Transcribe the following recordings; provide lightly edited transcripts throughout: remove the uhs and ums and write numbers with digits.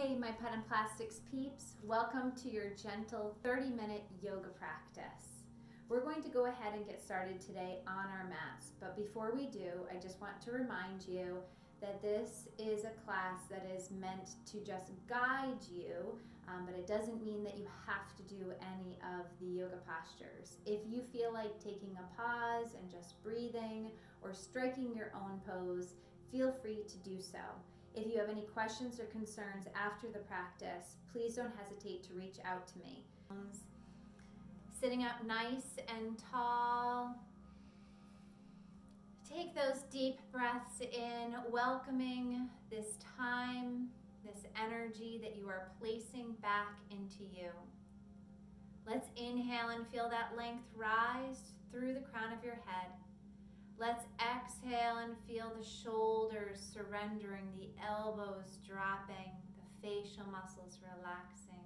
Hi, my Put in Plastics peeps. Welcome to your gentle 30-minute yoga practice. We're going to go ahead and get started today on our mats. But before we do, I just want to remind you that this is a class that is meant to just guide you, but it doesn't mean that you have to do any of the yoga postures. If you feel like taking a pause and just breathing or striking your own pose, feel free to do so. If you have any questions or concerns after the practice, please don't hesitate to reach out to me. Sitting up nice and tall. Take those deep breaths in, welcoming this time, this energy that you are placing back into you. Let's inhale and feel that length rise through the crown of your head. Let's exhale and feel the shoulders surrendering, the elbows dropping, the facial muscles relaxing.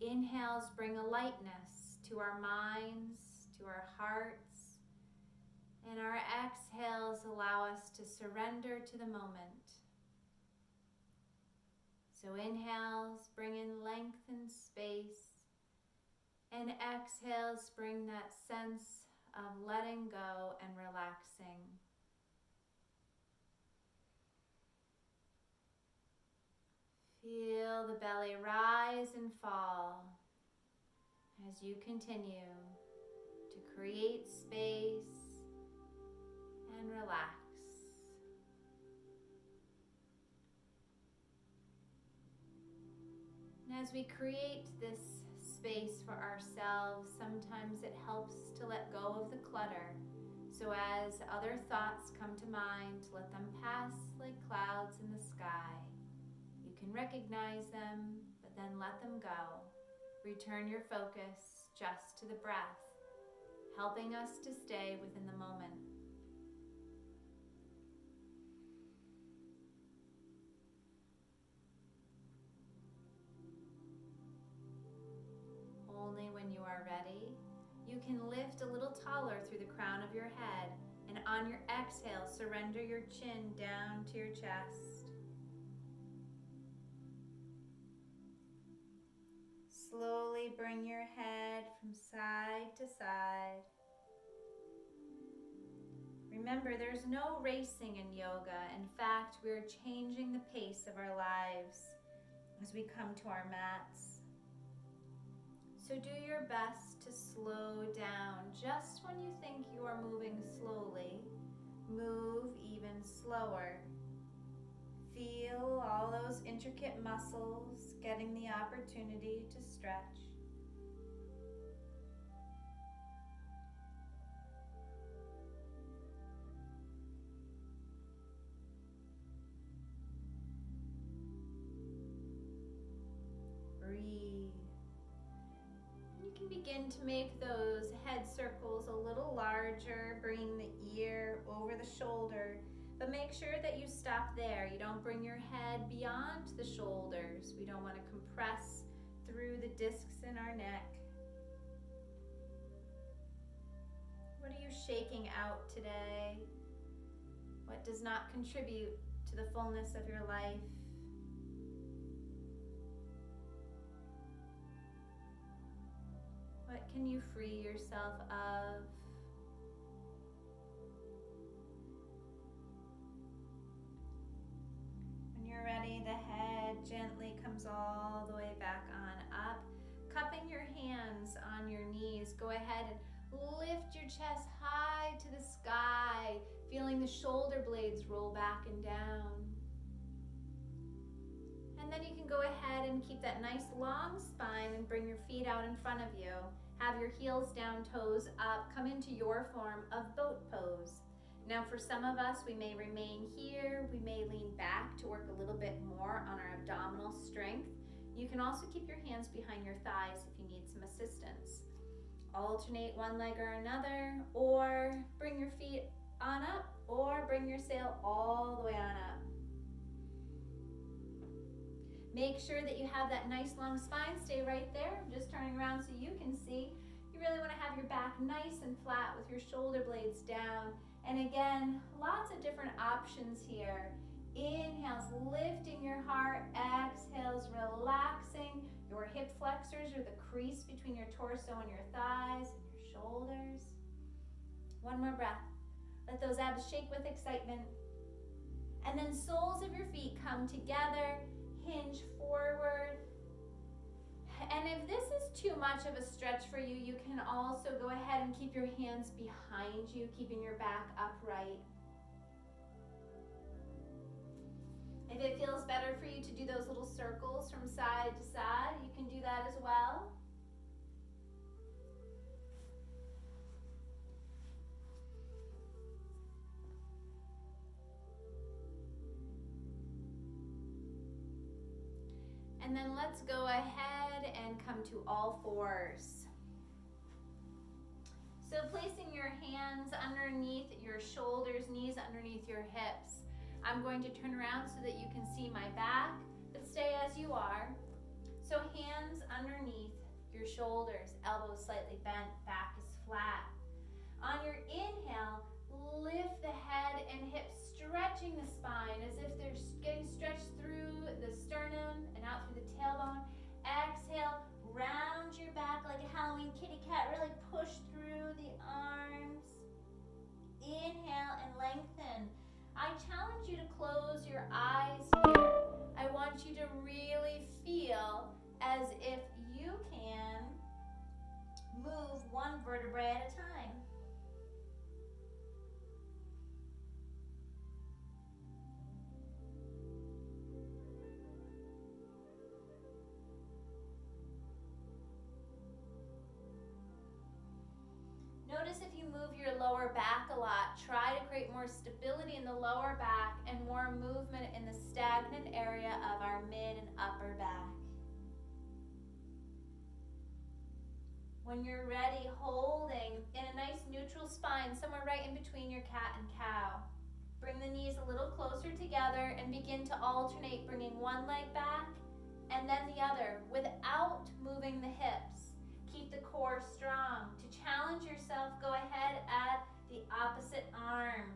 Inhales bring a lightness to our minds, to our hearts, and our exhales allow us to surrender to the moment. So inhales bring in length and space, and exhales bring that sense of letting go and relaxing. Feel the belly rise and fall as you continue to create space and relax. And as we create this space for ourselves, sometimes it helps to let go of the clutter. So as other thoughts come to mind, let them pass like clouds in the sky. You can recognize them, but then let them go. Return your focus just to the breath, helping us to stay within the moment. Only when you are ready, you can lift a little taller through the crown of your head, and on your exhale, surrender your chin down to your chest. Slowly bring your head from side to side. Remember, there's no racing in yoga. In fact, we're changing the pace of our lives as we come to our mats. So do your best to slow down. Just when you think you are moving slowly, move even slower. Feel all those intricate muscles getting the opportunity to stretch. Breathe. You can begin to make those head circles a little larger, bringing the ear over the shoulder, but make sure that you stop there. You don't bring your head beyond the shoulders. We don't want to compress through the discs in our neck. What are you shaking out today? What does not contribute to the fullness of your life? What can you free yourself of? When you're ready, the head gently comes all the way back on up. Cupping your hands on your knees, go ahead and lift your chest high to the sky, feeling the shoulder blades roll back and down. And then you can go ahead and keep that nice long spine and bring your feet out in front of you. Have your heels down, toes up. Come into your form of boat pose. Now for some of us, we may remain here. We may lean back to work a little bit more on our abdominal strength. You can also keep your hands behind your thighs if you need some assistance. Alternate one leg or another, or bring your feet on up, or bring your sail all the way on up. Make sure that you have that nice long spine. Stay right there. I'm just turning around so you can see. You really want to have your back nice and flat with your shoulder blades down. And again, lots of different options here. Inhales, lifting your heart. Exhale. exhales, relaxing your hip flexors or the crease between your torso and your thighs and your shoulders. One more breath. Let those abs shake with excitement. And then soles of your feet come together, hinge forward. And if this is too much of a stretch for you, you can also go ahead and keep your hands behind you, keeping your back upright. If it feels better for you to do those little circles from side to side, you can do that as well. And then let's go ahead and come to all fours. So placing your hands underneath your shoulders, knees underneath your hips. I'm going to turn around so that you can see my back, but stay as you are. So hands underneath your shoulders, elbows slightly bent, back is flat. On your inhale, lift the head and hips, stretching the spine as if they're getting stretched through the sternum and out through the tailbone. Exhale, round your back like a Halloween kitty cat, really push through the arms. Inhale and lengthen. I challenge you to close your eyes here. I want you to really feel as if you can move one vertebrae at a time. Notice if you move your lower back a lot, try to create more stability in the lower back and more movement in the stagnant area of our mid and upper back. When you're ready, holding in a nice neutral spine, somewhere right in between your cat and cow. Bring the knees a little closer together and begin to alternate, bringing one leg back and then the other without moving the hips. Keep the core strong. To challenge yourself, go ahead at the opposite arm.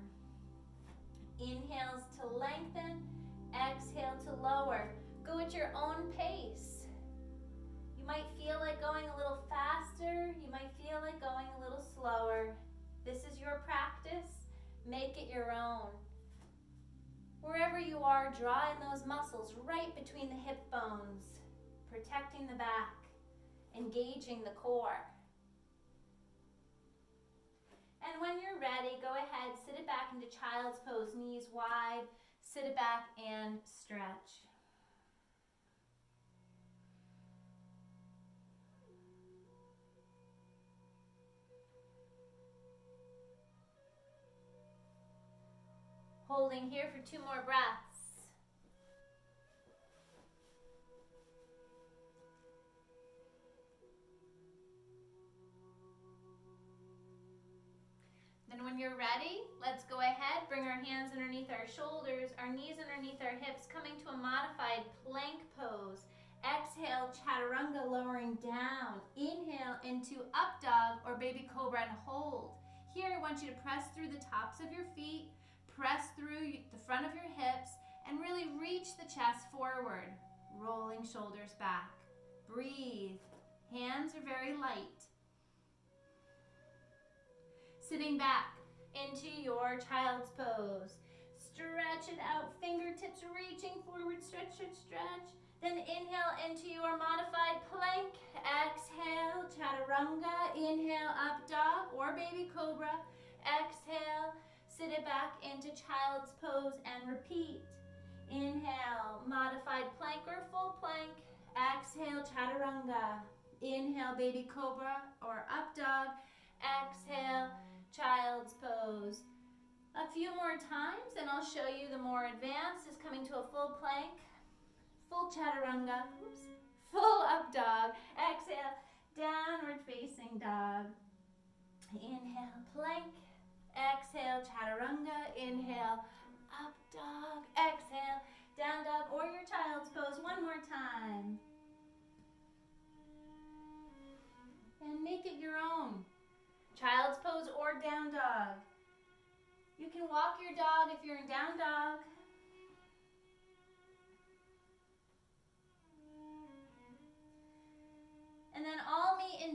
Inhales to lengthen, exhale to lower. Go at your own pace. You might feel like going a little faster, you might feel like going a little slower. This is your practice. Make it your own. Wherever you are, draw in those muscles right between the hip bones, protecting the back, engaging the core. And when you're ready, go ahead, sit it back into child's pose, knees wide, sit it back and stretch. Holding here for 2 more breaths. Then when you're ready, let's go ahead, bring our hands underneath our shoulders, our knees underneath our hips, coming to a modified plank pose. Exhale, chaturanga, lowering down. Inhale into up dog or baby cobra and hold. Here I want you to press through the tops of your feet, press through the front of your hips, and really reach the chest forward, rolling shoulders back. Breathe. Hands are very light. Sitting back into your child's pose. Stretch it out, fingertips reaching forward, stretch, stretch, stretch. Then inhale into your modified plank. Exhale, chaturanga. Inhale, up dog or baby cobra. Exhale, sit it back into child's pose and repeat. Inhale, modified plank or full plank. Exhale, chaturanga. Inhale, baby cobra or up dog. Exhale, child's pose. A few more times and I'll show you the more advanced is coming to a full plank, full chaturanga, full up dog. Exhale, downward facing dog. Inhale, plank. Exhale, chaturanga. Inhale, up dog. Exhale, down dog or your child's pose. One more time. And make it your own. Child's pose or down dog. You can walk your dog if you're in down dog.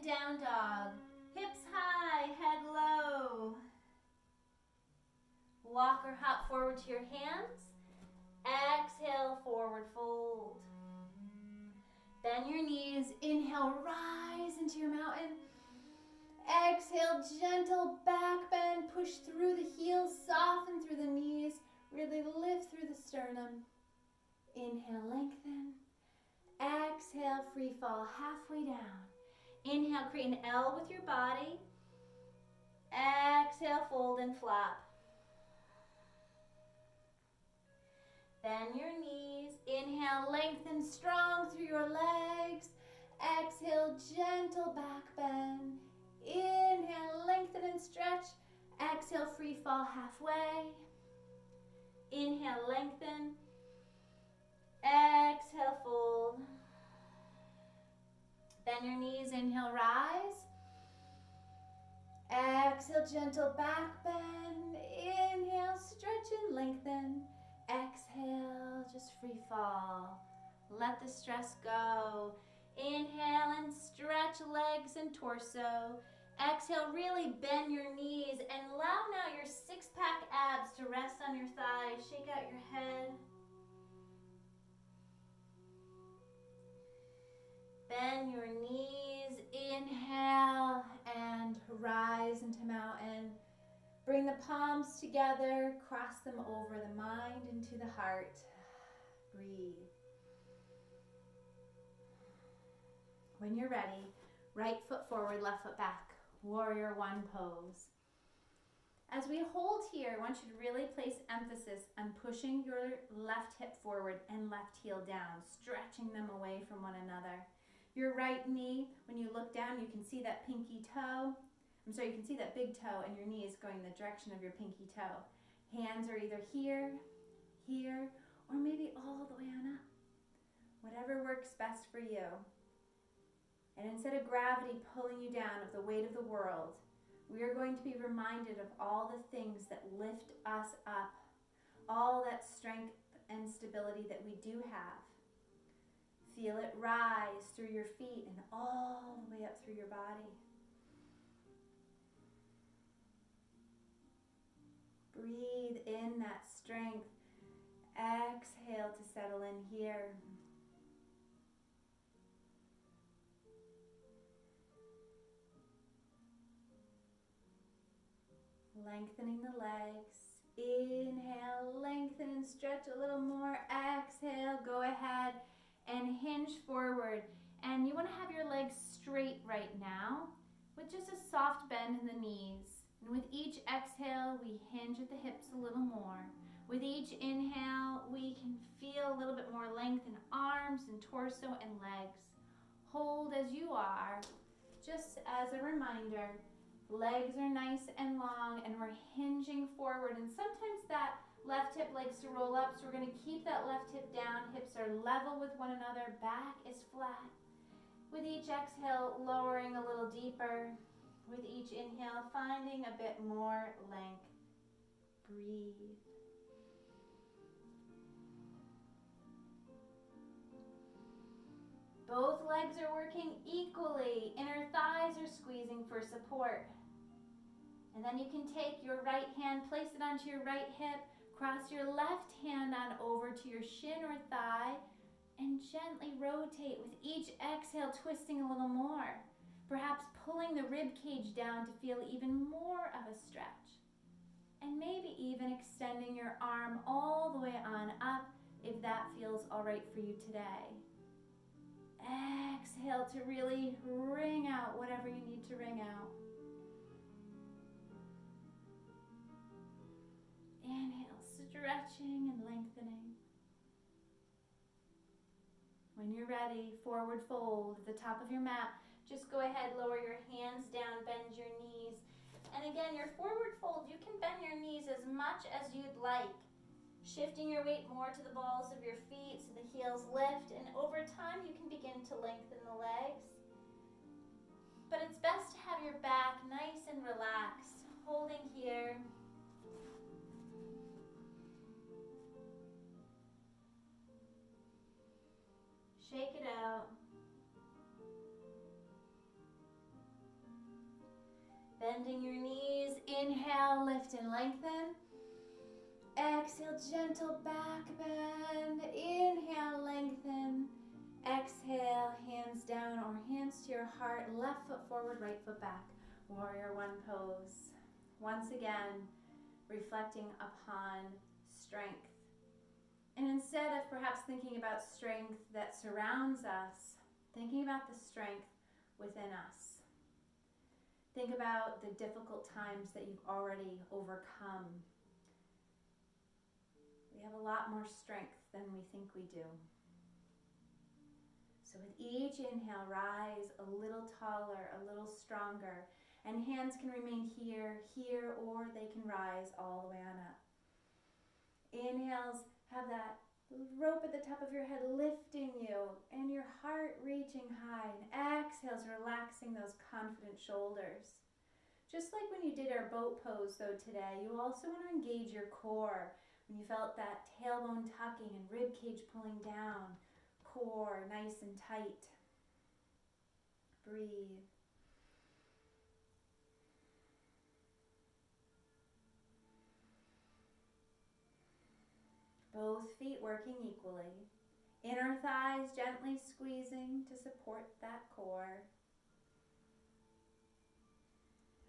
down dog. Hips high, head low. Walk or hop forward to your hands. Exhale, forward fold. Bend your knees. Inhale, rise into your mountain. Exhale, gentle back bend. Push through the heels, soften through the knees. Really lift through the sternum. Inhale, lengthen. Exhale, free fall halfway down. Inhale, create an L with your body. Exhale, fold and flap. Bend your knees. Inhale, lengthen strong through your legs. Exhale, gentle back bend. Inhale, lengthen and stretch. Exhale, free fall halfway. Inhale, lengthen. Exhale, fold. Bend your knees. Inhale, rise. Exhale, gentle back bend. Inhale, stretch and lengthen. Exhale, just free fall. Let the stress go. Inhale and stretch legs and torso. Exhale, really bend your knees and allow now your six-pack abs to rest on your thighs. Shake out your head. Bend your knees. Inhale and rise into mountain. Bring the palms together, cross them over the mind into the heart. Breathe. When you're ready, right foot forward, left foot back. Warrior One pose. As we hold here, I want you to really place emphasis on pushing your left hip forward and left heel down, stretching them away from one another. Your right knee, when you look down, you can see that pinky toe. You can see that big toe, and your knee is going the direction of your pinky toe. Hands are either here, here, or maybe all the way on up. Whatever works best for you. And instead of gravity pulling you down of the weight of the world, we are going to be reminded of all the things that lift us up, all that strength and stability that we do have. Feel it rise through your feet and all the way up through your body. Breathe in that strength. Exhale to settle in here. Lengthening the legs. Inhale, lengthen and stretch a little more. Exhale, go ahead and hinge forward. And you want to have your legs straight right now with just a soft bend in the knees. And with each exhale, we hinge at the hips a little more. With each inhale, we can feel a little bit more length in arms and torso and legs. Hold as you are. Just as a reminder, legs are nice and long and we're hinging forward. And sometimes that left hip likes to roll up, so we're going to keep that left hip down. Hips are level with one another. Back is flat. With each exhale, lowering a little deeper. With each inhale, finding a bit more length. Breathe. Both legs are working equally. Inner thighs are squeezing for support. And then you can take your right hand, place it onto your right hip, cross your left hand on over to your shin or thigh, and gently rotate with each exhale, twisting a little more. Perhaps pulling the rib cage down to feel even more of a stretch. And maybe even extending your arm all the way on up if that feels all right for you today. Exhale to really wring out whatever you need to wring out. Inhale, stretching and lengthening. When you're ready, forward fold at the top of your mat. Just go ahead, lower your hands down, bend your knees. And again, your forward fold, you can bend your knees as much as you'd like. Shifting your weight more to the balls of your feet so the heels lift. And over time, you can begin to lengthen the legs. But it's best to have your back nice and relaxed. Holding here. Shake it out. Bending your knees. Inhale, lift and lengthen. Exhale, gentle back bend. Inhale, lengthen. Exhale, hands down or hands to your heart. Left foot forward, right foot back. Warrior One pose. Once again, reflecting upon strength. And instead of perhaps thinking about strength that surrounds us, thinking about the strength within us. Think about the difficult times that you've already overcome. We have a lot more strength than we think we do. So with each inhale, rise a little taller, a little stronger, and hands can remain here, or they can rise all the way on up. Inhales, have that rope at the top of your head lifting you and your heart reaching high. And exhales, relaxing those confident shoulders. Just like when you did our boat pose though today, you also want to engage your core. When you felt that tailbone tucking and rib cage pulling down, core nice and tight. Breathe. Both feet working equally. Inner thighs gently squeezing to support that core.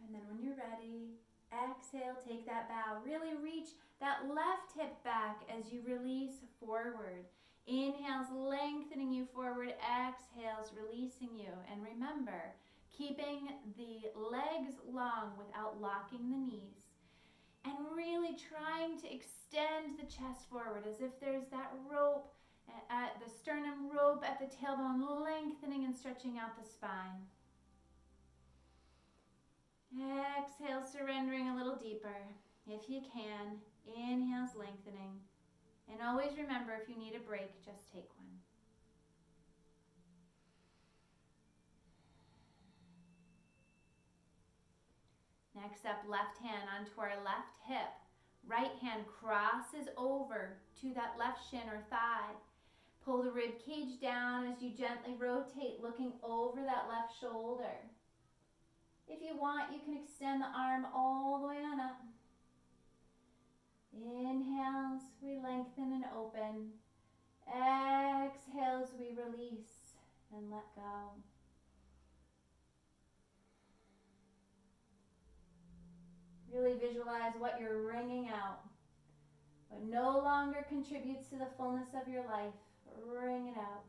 And then when you're ready, exhale, take that bow. Really reach that left hip back as you release forward. Inhales, lengthening you forward. Exhales, releasing you. And remember, keeping the legs long without locking the knees. And really trying to extend the chest forward as if there's that rope at the sternum, rope at the tailbone, lengthening and stretching out the spine. Exhale, surrendering a little deeper. If you can, inhales, lengthening. And always remember, if you need a break, just take one. Next up, left hand onto our left hip. Right hand crosses over to that left shin or thigh. Pull the rib cage down as you gently rotate, looking over that left shoulder. If you want, you can extend the arm all the way on up. Inhales, we lengthen and open. Exhales, we release and let go. Really visualize what you're wringing out, what no longer contributes to the fullness of your life. Wring it out.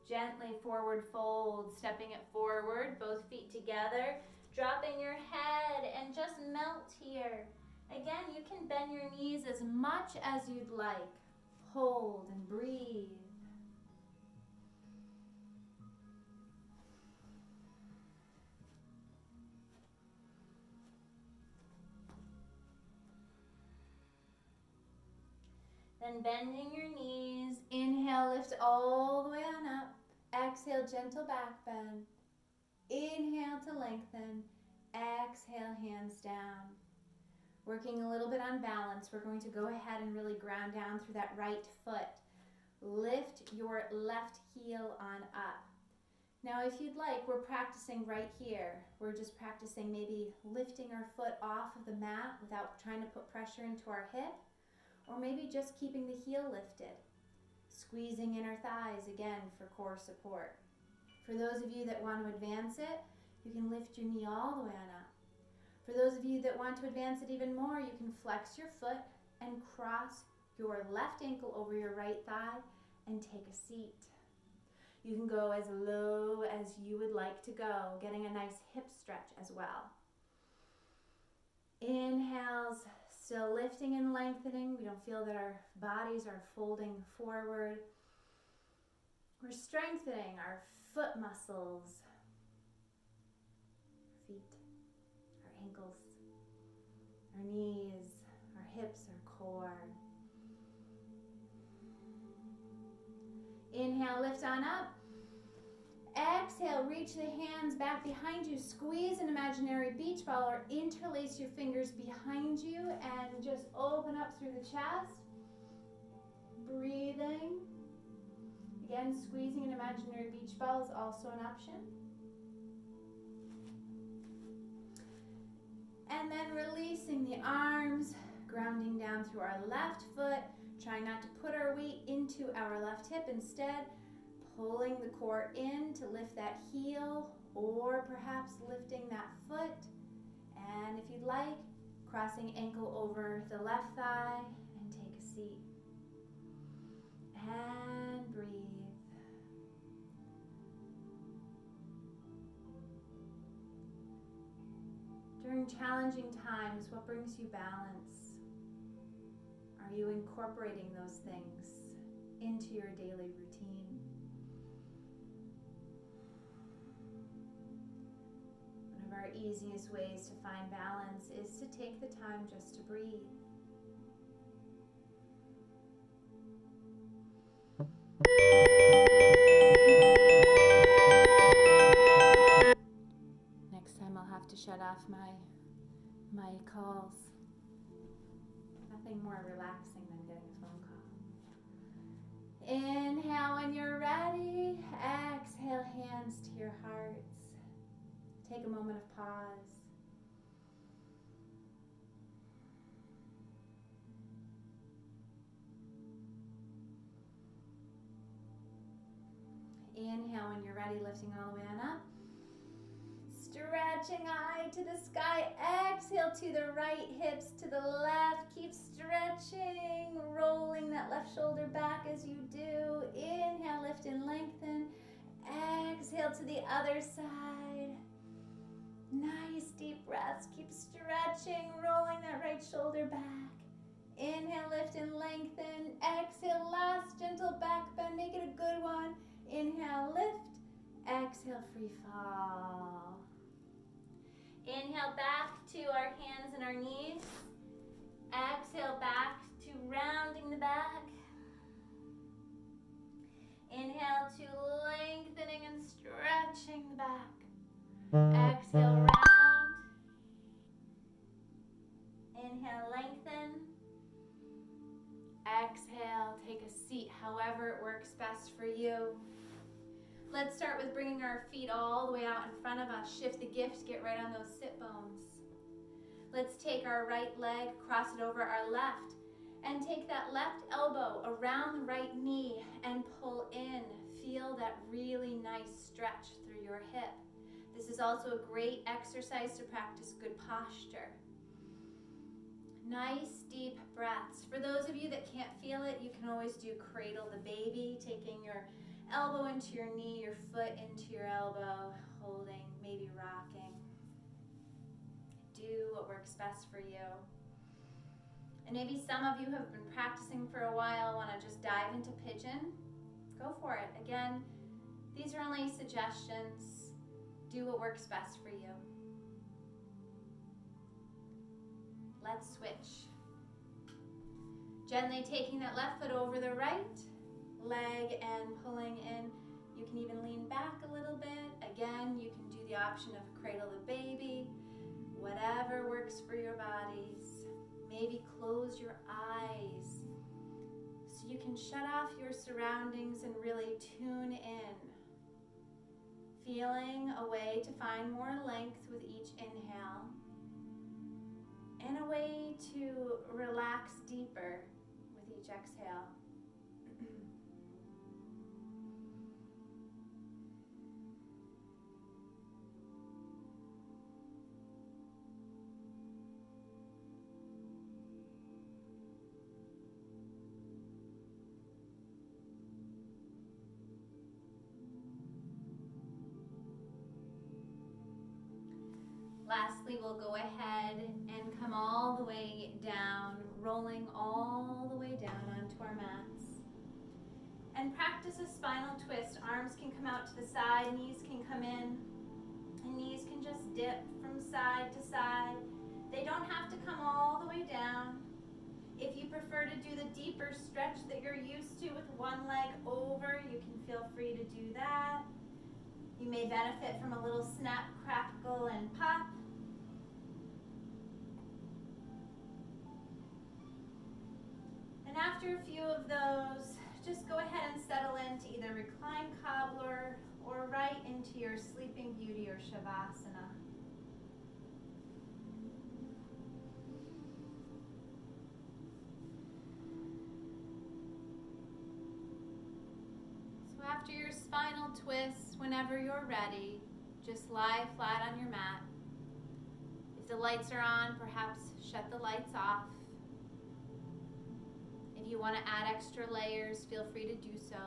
Gently forward fold, stepping it forward, both feet together, dropping your head and just melt here. Again, you can bend your knees as much as you'd like. Hold and breathe. Then bending your knees, inhale, lift all the way on up. Exhale, gentle back bend. Inhale to lengthen. Exhale, hands down. Working a little bit on balance, we're going to go ahead and really ground down through that right foot. Lift your left heel on up. Now, if you'd like, we're practicing right here. We're just practicing maybe lifting our foot off of the mat without trying to put pressure into our hip, or maybe just keeping the heel lifted. Squeezing inner thighs again for core support. For those of you that want to advance it, you can lift your knee all the way on up. For those of you that want to advance it even more, you can flex your foot and cross your left ankle over your right thigh and take a seat. You can go as low as you would like to go, getting a nice hip stretch as well. Inhales, still lifting and lengthening. We don't feel that our bodies are folding forward. We're strengthening our foot muscles, our feet, our ankles, our knees, our hips, our core. Inhale, lift on up. exhale, reach the hands back behind you. Squeeze an imaginary beach ball or interlace your fingers behind you and just open up through the chest. Breathing. Again, squeezing an imaginary beach ball is also an option. And then releasing the arms, grounding down through our left foot, trying not to put our weight into our left hip. Instead, pulling the core in to lift that heel, or perhaps lifting that foot. And if you'd like, crossing ankle over the left thigh and take a seat. And breathe. During challenging times, what brings you balance? Are you incorporating those things into your daily routine? One of our easiest ways to find balance is to take the time just to breathe. Next time I'll have to shut off my calls. Nothing more relaxing than getting a phone call. Inhale when you're ready. Exhale, hands to your hearts. Take a moment of pause. Inhale when you're ready, lifting all the way on up. Stretching eye to the sky. Exhale to the right, hips to the left. Keep stretching, rolling that left shoulder back as you do. Inhale, lift and lengthen. Exhale to the other side. Nice deep breaths. Keep stretching, rolling that right shoulder back. Inhale, lift and lengthen. Exhale, last gentle back bend. Make it a good one. Inhale, lift. Exhale, free fall. Inhale back to our hands and our knees. Exhale back to rounding the back. Inhale to lengthening and stretching the back. Exhale, round. Inhale, lengthen. Exhale, take a seat however it works best for you. Let's start with bringing our feet all the way out in front of us. Shift the gift, get right on those sit bones. Let's take our right leg, cross it over our left, and take that left elbow around the right knee and pull in. Feel that really nice stretch through your hip. This is also a great exercise to practice good posture. Nice deep breaths. For those of you that can't feel it, you can always do cradle the baby, taking your elbow into your knee, your foot into your elbow, holding, maybe rocking. Do what works best for you. And maybe some of you have been practicing for a while, want to just dive into pigeon. Go for it. Again, these are only suggestions. Do what works best for you. Let's switch. Gently taking that left foot over the right leg and pulling in. You can even lean back a little bit. Again, you can do the option of cradle the baby, whatever works for your bodies. Maybe close your eyes so you can shut off your surroundings and really tune in. Feeling a way to find more length with each inhale and a way to relax deeper with each exhale. Lastly, we'll go ahead and come all the way down, rolling all the way down onto our mats. And practice a spinal twist. Arms can come out to the side, knees can come in, and knees can just dip from side to side. They don't have to come all the way down. If you prefer to do the deeper stretch that you're used to with one leg over, you can feel free to do that. You may benefit from a little snap, crackle, and pop. And after a few of those, just go ahead and settle into either reclined cobbler or right into your Sleeping Beauty or Shavasana. So after your spinal twist, whenever you're ready, just lie flat on your mat. If the lights are on, perhaps shut the lights off. If you want to add extra layers, feel free to do so.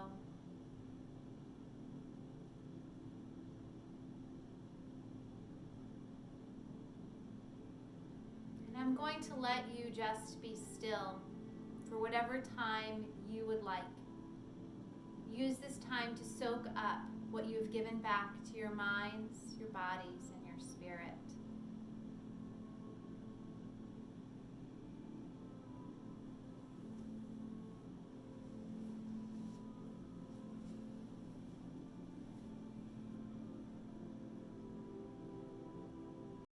And I'm going to let you just be still for whatever time you would like. Use this time to soak up what you've given back to your minds, your bodies,